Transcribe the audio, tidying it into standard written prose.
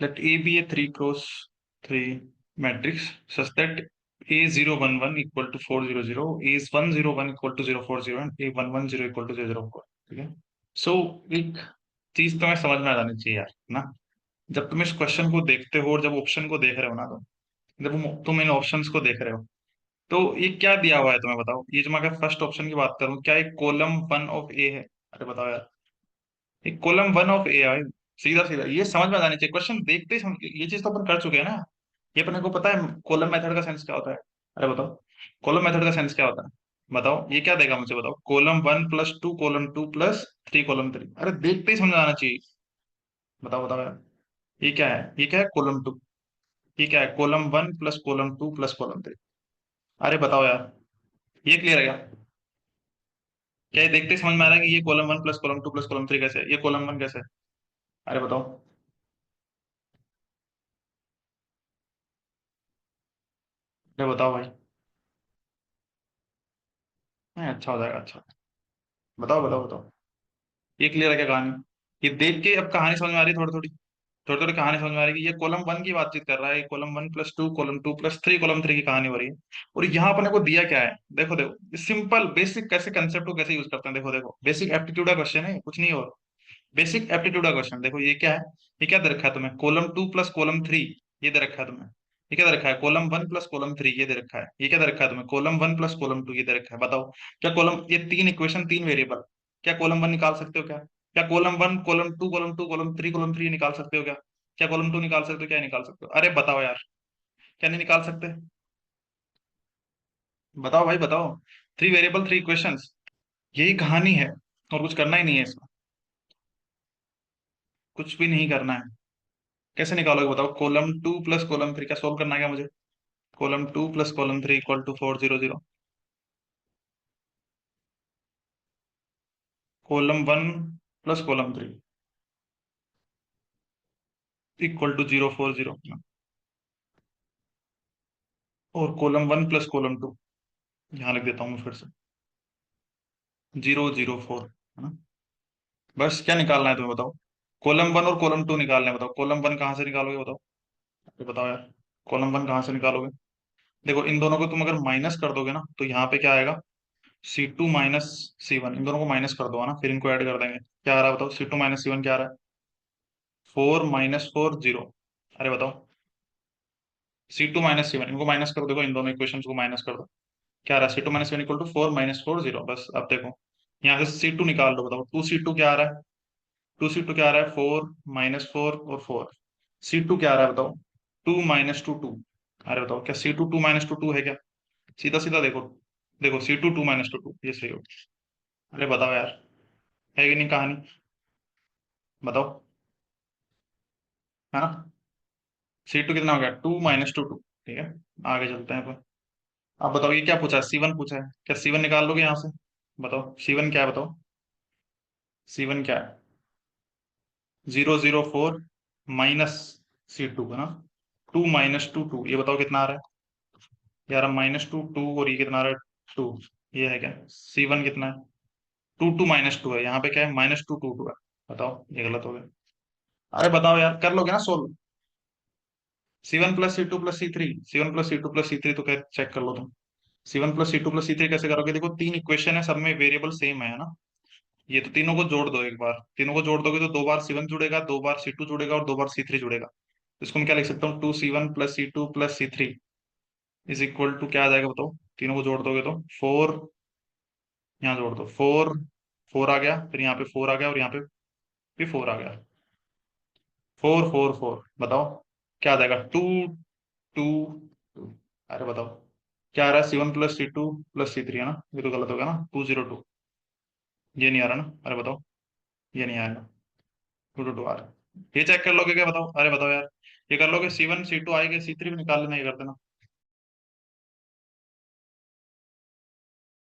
let A be a 3 cross 3 matrix such that A011 equal to 400, A101 equal to 040 and A110 equal to 004. ठीक है। सो एक चीज तुम्हें समझ में आ जानी चाहिए यार ना। जब तुम इस क्वेश्चन को देखते हो और जब ऑप्शन को देख रहे हो ना, तो जब तुम इन ऑप्शंस को देख रहे हो, तो ये क्या दिया हुआ है तुम्हें बताओ। ये जो मैं अगर फर्स्ट ऑप्शन की बात करूं, क्या एक कॉलम वन ऑफ ए है? अरे बताओ यार, एक कॉलम वन ऑफ ए है। सीधा सीधा ये समझ में आ जानी चाहिए, क्वेश्चन देखते ही समझ, ये चीज तो अपन कर चुके हैं ना। ये अपने को पता है कॉलम मेथड का सेंस क्या होता है। अरे बताओ, कॉलम मेथड का सेंस क्या होता है? बताओ ये क्या देगा मुझे, बताओ। Column one plus two column two plus three column three. अरे देखते ही समझ में आना चाहिए। बताओ बताओ यार, ये क्या है? ये क्या है? Column to. ये क्या है? Column one plus column two plus column three. अरे बताओ यार, ये क्लियर है क्या? क्या ये देखते ही समझ में आ रहा है कि ये column one plus column two plus column three कैसे है, ये कॉलम वन कैसे है? अरे बताओ। अरे बताओ भाई। नहीं, अच्छा हो जाएगा, अच्छा। बताओ बताओ बताओ। ये क्लियर है क्या कहानी? ये देख के अब कहानी समझ में आ रही है थोड़ी थोड़ी। थोड़ी थोड़ी कहानी समझ में आ रही है कि ये कॉलम वन की बातचीत कर रहा है, column one plus two plus three column three की कहानी हो रही है। और यहाँ अपने को दिया क्या है? देखो देखो, सिंपल बेसिक कैसे कंसेप्ट को कैसे यूज करते हैं, देखो देखो, बेसिक एप्टीट्यूड का क्वेश्चन है, कुछ नहीं और। बेसिक एप्टीट्यूड का क्वेश्चन देखो, ये क्या है? ये क्या दे रखा है तुम्हें? Column two plus column three, ये दे रखा है तुम्हें। ये क्या दे रखा है? Column one plus column three, ये दे रखा है। ये क्या दे रखा है तुम्हें? Column one plus column to, ये दे रखा है। बताओ, क्या कॉलम, ये तीन इक्वेशन तीन वेरिएबल, क्या कॉलम वन निकाल सकते हो क्या? क्या column one column two column three निकाल सकते हो क्या? क्या कॉलम टू निकाल सकते हो? क्या निकाल सकते हो? अरे बताओ यार, क्या नहीं निकाल सकते? बताओ भाई बताओ। थ्री वेरिएबल थ्री इक्वेशंस, यही कहानी है, और कुछ करना ही नहीं है इसमें। कुछ भी नहीं करना है। कैसे निकालोगे बताओ? Column two plus column three, क्या सोल्व करना है क्या मुझे? Column two plus column three equal to 400, column one plus column three equal to 040, और column one plus column two, यहाँ लिख देता हूँ मैं फिर से, 004, है ना। बस क्या निकालना है तुम्हें बताओ? कॉलम वन और कॉलम टू निकालना है। बताओ कॉलम वन कहाँ से निकालोगे, बताओ। तो बताओ यार, कॉलम वन कहाँ से निकालोगे? देखो, इन दोनों को तुम अगर माइनस कर दोगे ना, तो यहाँ पे क्या आएगा? C2 माइनस C1, इन दोनों को माइनस कर दो, है ना, फिर इनको ऐड कर देंगे। क्या आ रहा है बताओ? C2 माइनस C1 क्या आ रहा है? 4 - 4 0। अरे बताओ, C2 माइनस C1, इनको माइनस कर दो, देखो इन दोनों इक्वेशंस को माइनस कर दो। क्या आ रहा है? C2 minus C1 equal to 4 - 4 0। बस अब देखो, यहाँ से C2 निकाल लो, बताओ 2C2 क्या आ रहा है? 2C2 क्या आ रहा है? 4 - 4 और 4। C2 क्या आ रहा है बताओ? 2 - 2 2। अरे बताओ, क्या C2 2 - 2 है क्या? सीधा सीधा देखो, देखो C2 2 - 2 2, ये सही हो। अरे बताओ यार, है कि नहीं कहानी? बताओ, है ना। C2 कितना हो गया? 2 - 2 2। ठीक है, आगे चलते हैं फिर। अब बताओ, ये क्या पूछा है? C1 पूछा है, क्या C1 निकाल लोगे यहाँ से? बताओ C1 क्या है, बताओ। C1 क्या है? 004 माइनस C2, है ना। 2 - 2 2, ये बताओ कितना आ रहा है? यार -2 2, और ये कितना आ रहा है? 2। ये है क्या? C1 कितना है? 2 - 2 है, यहाँ पे क्या है? -2 2 2 है। बताओ, ये गलत हो गया। अरे बताओ यार, कर लोगे ना solve? C1 + C2 + C3, C1 + C2 + C3, तो क्या चेक कर लो तुम। C1 + C2 + C3 कैसे करोगे? देखो तीन इक्वेशन है, सब में वेरिएबल सेम है ना। ये तो तीनों को जोड़ दो एक बार, तीनों को जोड़ दोगे तो दो बार C1 जुड़ेगा, दो बार C2 जुड़ेगा और दो बार C3 जुड़ेगा। तो इसको मैं क्या लिख सकता हूँ? 2C1 + C2 + C3 is equal to क्या आ जाएगा बताओ? तीनों को जोड़ दोगे तो 4, यहाँ जोड़ दो 4, 4 आ गया, फिर यहाँ पे 4 आ गया, और यहाँ पे भी 4 आ गया। 4 4 4, बताओ क्या आ जाएगा? 2 2 2। अरे बताओ, क्या आ रहा है? C1 + C2 + C3, है ना। ये तो गलत हो गया ना, 202। ये नहीं आ रहा ना? अरे बताओ, ये नहीं आएगा। 2 2 2 आ रहा है। ये चेक कर लोगे क्या, बताओ? अरे बताओ यार, ये कर लोगे? C1 C2 आएगा, C3 भी निकाल लेना, ये कर देना।